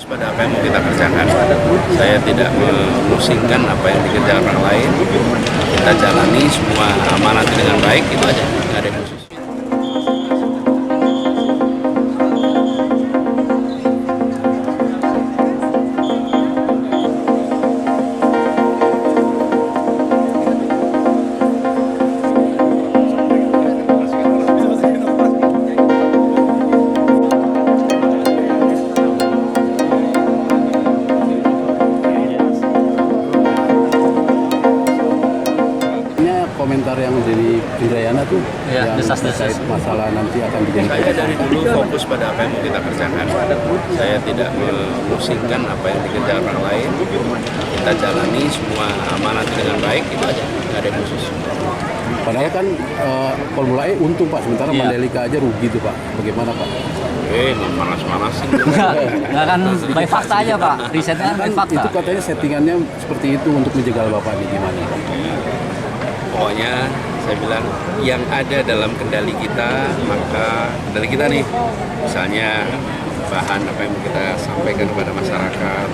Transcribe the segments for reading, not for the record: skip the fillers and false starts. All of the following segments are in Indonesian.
pada apa yang mau kita kerjakan. Saya tidak memusingkan apa yang dikerjakan orang lain. Kita jalani semua amanat dengan baik, itu aja, nggak ada yang khusus. Komentar yang dari Indrayana tuh ya, yang terkait masalah nanti akan dijadikan. Saya dari dulu fokus pada apa yang mau kita kerjakan. Saya tidak memusingkan apa yang dikerjakan orang lain. Kita jalani semua amanat dengan baik, itu aja, nggak ada yang khusus. Padahal kan Formula E untung Pak, sementara Mandalika aja rugi tuh Pak. Bagaimana Pak? Panas-panasin. Nggak kan by fakta aja Pak, risetnya by fakta. Itu katanya settingannya seperti itu untuk menjegal Bapak nih, gimana Pak? Pokoknya saya bilang yang ada dalam kendali kita, maka kendali kita nih, misalnya bahan apa yang kita sampaikan kepada masyarakat,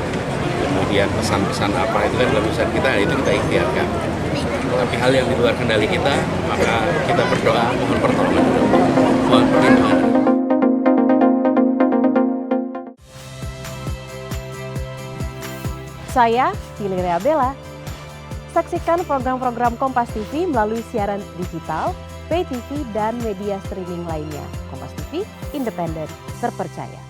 kemudian pesan-pesan apa itu kan dalam urusan kita, itu kita ikhtiarkan. Tapi hal yang di luar kendali kita, maka kita berdoa mohon pertolongan, mohon perlindungan. Saya Valeria Bella. Saksikan program-program Kompas TV melalui siaran digital, pay TV, dan media streaming lainnya. Kompas TV, independen, terpercaya.